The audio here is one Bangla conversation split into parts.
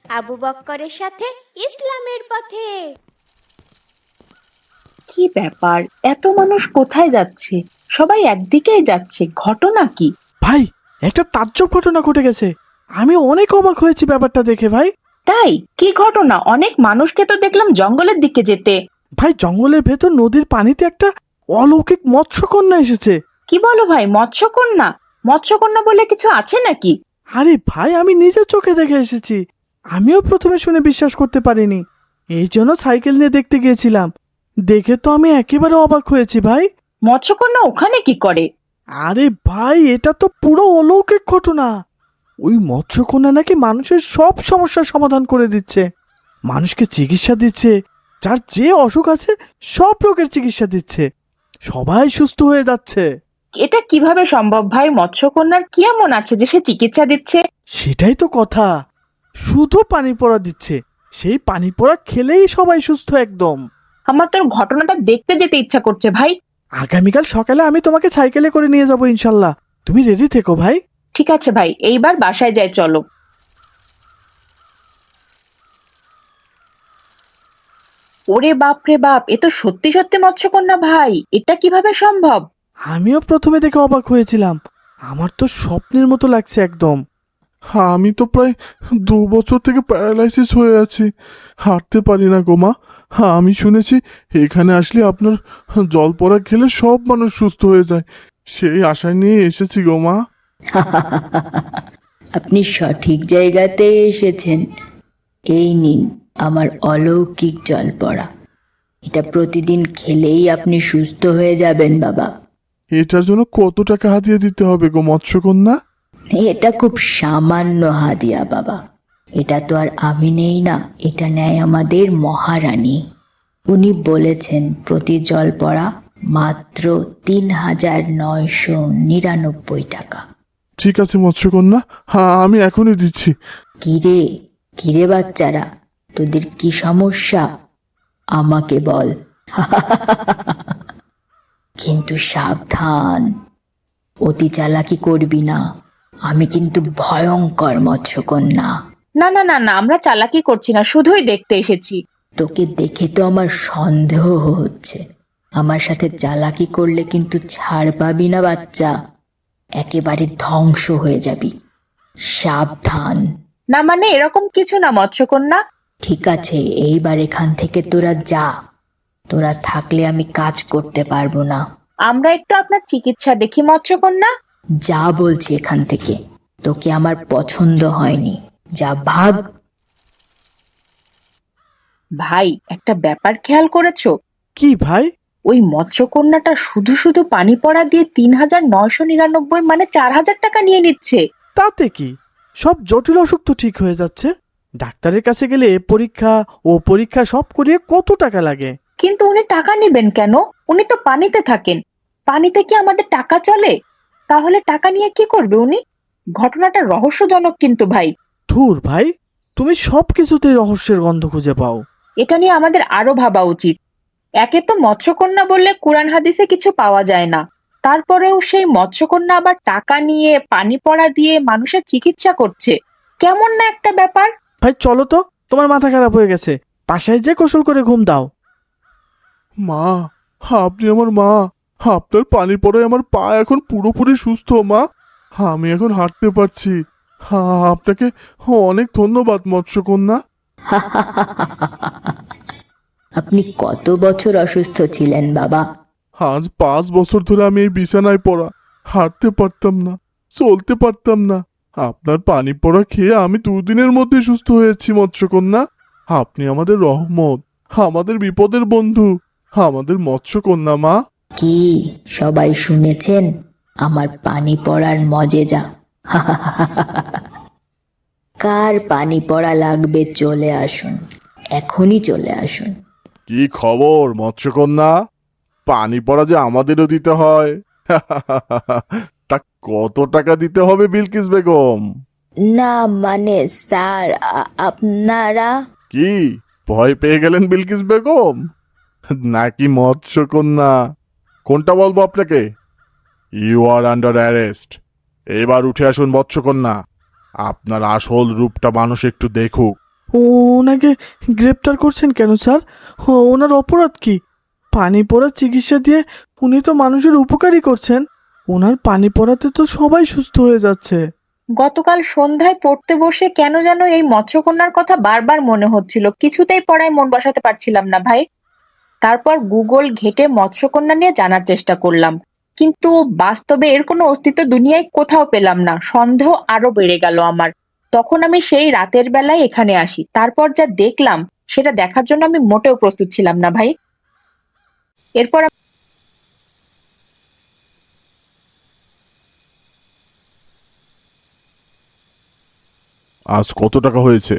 আবু বক্করের সাথে ইসলামের পথে। কি ব্যাপার, এত মানুষ কোথায় যাচ্ছে? সবাই একদিকেই যাচ্ছে, ঘটনা কি? ভাই, একটা তাজ্জব ঘটনা ঘটে গেছে। আমি অনেক অবাক হয়েছি ব্যাপারটা দেখে ভাই। তাই? কি ঘটনা? অনেক মানুষকে তো দেখলাম জঙ্গলের দিকে যেতে। ভাই, জঙ্গলের ভেতর নদীর পানিতে একটা অলৌকিক মৎস্যকন্যা এসেছে। কি বলো ভাই, মৎস্যকন্যা? মৎস্যকন্যা বলে কিছু আছে নাকি? আরে ভাই, আমি নিজের চোখে দেখে এসেছি। আমিও প্রথমে শুনে বিশ্বাস করতে পারিনি, এই জন্য সাইকেল নিয়ে দেখতে গিয়েছিলাম। দেখে তো আমি একেবারে অবাক হয়েছি ভাই। মৎস্যকন্যা ওখানে কি করে? আরে ভাই, এটা তো পুরো অলৌকিক ঘটনা। ওই মৎস্যকন্যা নাকি মানুষের সব সমস্যার সমাধান করে দিচ্ছে, মানুষকে চিকিৎসা দিচ্ছে, যার যে অসুখ আছে সব রোগের চিকিৎসা দিচ্ছে, সবাই সুস্থ হয়ে যাচ্ছে। এটা কিভাবে সম্ভব ভাই? মৎস্যকন্যার কি এমন আছে যে সে চিকিৎসা দিচ্ছে? সেটাই তো কথা, শুধু পানি পড়া দিচ্ছে, সেই পানি পড়া খেলেই সবাই সুস্থ একদম। আমার তোর ঘটনাটা দেখতে যেতে ইচ্ছা করছে ভাই। আগামীকাল সকালে আমি তোমাকে সাইকেলে করে নিয়ে যাব ইনশাল্লাহ। তুমি রেডি থেকো ভাই। ঠিক আছে ভাই, এইবার বাসায় যাই, চলো। ওরে বাপ রে বাপ, এ তো সত্যি সত্যি মৎস্যকন্যা ভাই, এটা কিভাবে সম্ভব? আমিও প্রথমে দেখে অবাক হয়েছিলাম, আমার তো স্বপ্নের মতো লাগছে একদম। হ্যাঁ, আমি তো প্রায় 2 বছর থেকে প্যারালাইসিস হয়ে আছি, হাঁটতে পারি না গো মা। হ্যাঁ, আমি শুনেছি এখানে আসলে আপনার জল পড়া খেলে সব মানুষ সুস্থ হয়ে যায়, সেই আশায় নিয়ে এসেছি গো মা। আপনি সঠিক জায়গাতে এসেছেন। এই নিন আমার অলৌকিক জল পড়া। এটা প্রতিদিন খেলেই আপনি সুস্থ হয়ে যাবেন বাবা। এটার জন্য কত টাকা হাতিয়ে দিতে হবে গো মৎস্যকন্যা? এটা খুব সামান্য হাদিয়া বাবা। এটা তো আর আমি নেই না, এটা নেয় আমাদের মহারানী। উনি বলেছেন প্রতি জল পড়া মাত্র ৩,৯৯৯ টাকা। ঠিক আছে মৎস্যকন্যা, হ্যাঁ আমি এখনই দিচ্ছি। কিরে কিরে বাচ্চারা, তোদের কি সমস্যা আমাকে বল। কিন্তু সাবধান, অতি চালাকি করবি না। আমি কিন্তু ভয়ঙ্কর মৎস্যকন্যা। না না না না, আমরা চালাকি করছি না, শুধুই দেখতে এসেছি। তোকে দেখে তো আমার সন্দেহ হচ্ছে। আমার সাথে চালাকি করলে কিন্তু ছাড় পাবি না বাচ্চা, একেবারে ধ্বংস হয়ে যাবি। সাবধান। না মানে এরকম কিছু না মৎস্যকন্যা। ঠিক আছে, এইবার এখান থেকে তোরা যা। তোরা থাকলে আমি কাজ করতে পারবো না। আমরা একটু আপনার চিকিৎসা দেখি মৎস্যকন্যা। যা বলছি এখান থেকে, তোকে আমার পছন্দ হয়নি, যা ভাগ। ভাই, একটা ব্যাপার খেয়াল করেছো? কি ভাই? ওই মৎস্যকন্যাটা শুধু শুধু পানি পড়া দিয়ে ৩,৯৯৯ মানে ৪,০০০ টাকা নিয়ে নিচ্ছে। তাতে কি, সব জটিল অসুখ তো ঠিক হয়ে যাচ্ছে। ডাক্তারের কাছে গেলে পরীক্ষা ও পরীক্ষা সব করিয়ে কত টাকা লাগে। কিন্তু উনি টাকা নেবেন কেন? উনি তো পানিতে থাকেন। পানিতে কি আমাদের টাকা চলে? তাহলে টাকা নিয়ে কি করবে উনি? ঘটনাটা রহস্যজনক কিন্তু ভাই। ধুর ভাই, তুমি সব কিছুতেই রহস্যের গন্ধ খুঁজে পাও। এটা নিয়ে আমাদের আরো ভাবা উচিত। একে তো মৎস্যকন্যা বললে কোরআন হাদিসে কিছু পাওয়া যায় না, তারপরেও সেই মৎস্যকন্যা আবার টাকা নিয়ে পানি পড়া দিয়ে মানুষের চিকিৎসা করছে। কেমন না একটা ব্যাপার? ভাই চলো তো, তোমার মাথা খারাপ হয়ে গেছে, বাসায় যে গোসল করে ঘুম দাও। মা, আপনি আমার মা। আপনার পানি পড়ায় আমার পা এখন পুরোপুরি সুস্থ মা। আমি এখন হাঁটতে পারছি। হ্যাঁ, আপনাকে অনেক ধন্যবাদ মৎস্যকন্যা। আপনি কত বছর অসুস্থ ছিলেন বাবা? আজ 5 বছর ধরে আমি এই বিছানায় পড়া, হাঁটতে পারতাম না, চলতে পারতাম না। আপনার পানি পড়া খেয়ে আমি 2 দিনের মধ্যে সুস্থ হয়েছি মৎস্যকন্যা। আপনি আমাদের রহমত, আমাদের বিপদের বন্ধু, আমাদের মৎস্যকন্যা মা। কি সবাই শুনেছেন আমার পানি পড়ার মজেজা? কার পানি পড়া লাগবে চলে আসুন, এখনই চলে আসুন। কি খবর মৎস্যকন্যা? পানি পড়া যে আমাদেরও দিতে হয়। তা কত টাকা দিতে হবে বিলকিস বেগম? না মানে স্যার, আপনারা কি ভয় পেয়ে গেলেন বিলকিস বেগম, নাকি মৎস্যকন্যা? কোনটা বলবো আপনাকে? You are under arrest. এবার উঠে আসুন মৎস্যকন্যা, আপনার আসল রূপটা মানুষ একটু দেখুক। ওনাকে গ্রেপ্তার করছেন কেন স্যার? ওনার অপরাধ কি? পানি পড়া চিকিৎসা দিয়ে উনি তো মানুষের উপকারই করছেন। ওনার পানি পড়াতে তো সবাই সুস্থ হয়ে যাচ্ছে। গতকাল সন্ধ্যায় পড়তে বসে কেন যেন এই মৎস্যকন্যার কথা বারবার মনে হচ্ছিল, কিছুতেই পড়ায় মন বসাতে পারছিলাম না ভাই। তারপর গুগল ঘেটে মৎস্যকন্যা নিয়ে জানার চেষ্টা করলাম, কিন্তু বাস্তবে এর কোনো অস্তিত্ব দুনিয়ায় কোথাও পেলাম না। সন্দেহ আরো বেড়ে গেল আমার। তখন আমি সেই রাতের বেলায় এখানে আসি। তারপর যা দেখলাম সেটা দেখার জন্য আমি মোটেও প্রস্তুত ছিলাম না ভাই। এরপর আজ কত টাকা হয়েছে?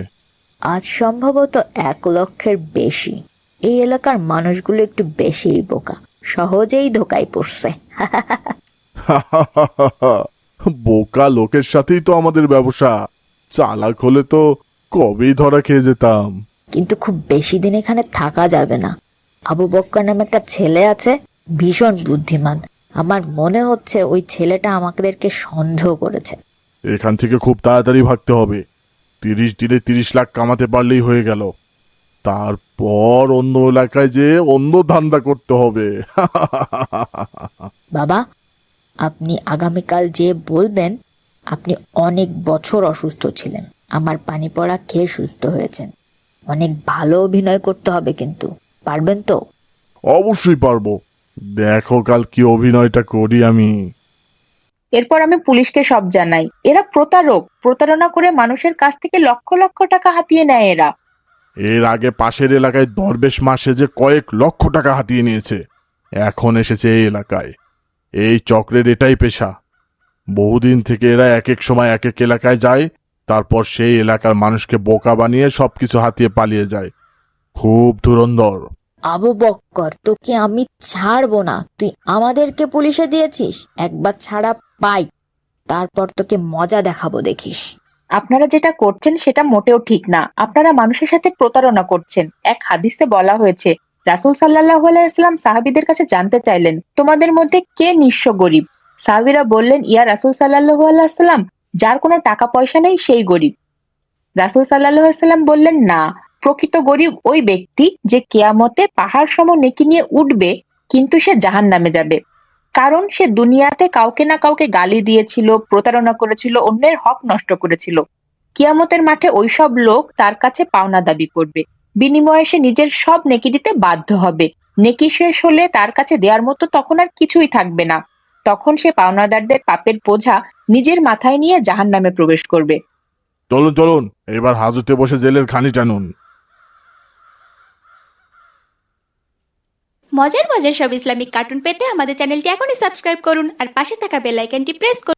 আজ সম্ভবত 1 লক্ষের বেশি। এই এলাকার মানুষগুলো একটু বেশিই বোকা, সহজেই ধোকায় পড়ছে। বোকা লোকের সাথেই তো আমাদের ব্যবসা। চালাক হলে তো কবেই ধরা খেয়ে যেতাম। কিন্তু খুব বেশি দিন এখানে থাকা যাবে না। আবু বক্কর নামে একটা ছেলে আছে, ভীষণ বুদ্ধিমান। আমার মনে হচ্ছে ওই ছেলেটা আমাদেরকে সন্দেহ করেছে। এখান থেকে খুব তাড়াতাড়ি ভাগতে হবে। 30 দিনে 30 লাখ কামাতে পারলেই হয়ে গেল। তারপর অন্য এলাকায় যে অন্য ধান্দা করতে হবে। বাবা, আপনি আগামীকাল যে বলবেন আপনি অনেক বছর অসুস্থ ছিলেন, আমার পানি পড়া খেয়ে সুস্থ হয়েছেন। অনেক ভালো অভিনয় করতে হবে, কিন্তু পারবেন তো? অবশ্যই পারবো। দেখো কাল কি অভিনয়টা করি আমি। এরপর আমি পুলিশকে সব জানাই। এরা প্রতারক, প্রতারণা করে মানুষের কাছ থেকে লক্ষ লক্ষ টাকা হাতিয়ে নেয় এরা। এর আগে পাশের এলাকায় দরবেশ মাসে যে কয়েক লক্ষ টাকা হাতিয়ে নিয়েছে, এখন এসেছে এই এলাকায়। এই চক্রের এটাই পেশা। বহুদিন থেকে এরা এক এক সময় এক এক এলাকায় যায়, তারপর সেই এলাকার মানুষকে বোকা বানিয়ে সবকিছু হাতিয়ে পালিয়ে যায়। খুব ধুরন্ধর। আবু বক্কর, তোকে আমি ছাড়বো না। তুই আমাদেরকে পুলিশে দিয়েছিস, একবার ছাড়া পাই, তারপর তোকে মজা দেখাবো, দেখিস। আপনারা যেটা করছেন সেটা মোটেও ঠিক না। আপনারা মানুষের সাথে প্রতারণা করছেন। এক হাদিসে বলা হয়েছে, রাসূল সাল্লাল্লাহু আলাইহি ওয়াসাল্লাম সাহাবীদের কাছে জানতে চাইলেন, তোমাদের মধ্যে কে নিঃস্ব গরিব? সাহাবীরা বললেন, ইয়া রাসূল সাল্লাল্লাহু আলাইহি ওয়াসাল্লাম, যার কোনো টাকা পয়সা নেই সেই গরিব। রাসূল সাল্লাল্লাহু আলাইহি ওয়াসাল্লাম বললেন, না, প্রকৃত গরিব ওই ব্যক্তি যে কিয়ামতে পাহাড় সম নেকি নিয়ে উঠবে, কিন্তু সে জাহান্নামে যাবে। কারণ সে দুনিয়াতে কাউকে না কাউকে গালি দিয়েছিল, প্রতারণা করেছিল, অন্যের হক নষ্ট করেছিল। কিয়ামতের মাঠে ওইসব লোক তার কাছে পাওনা দাবি করবে। বিনিময়ে সে নিজের সব নেকি দিতে বাধ্য হবে। নেকি শেষ হলে তার কাছে দেওয়ার মতো তখন আর কিছুই থাকবে না। তখন সে পাওনাদারদের পাপের বোঝা নিজের মাথায় নিয়ে জাহান্নামে প্রবেশ করবে। চলুন চলুন, এবার হাজতে বসে জেলের খানি টানুন। মজার মজার সব ইসলামিক কার্টুন পেতে আমাদের চ্যানেলটি এখনই সাবস্ক্রাইব করুন আর পাশে থাকা বেল আইকনটি প্রেস করুন।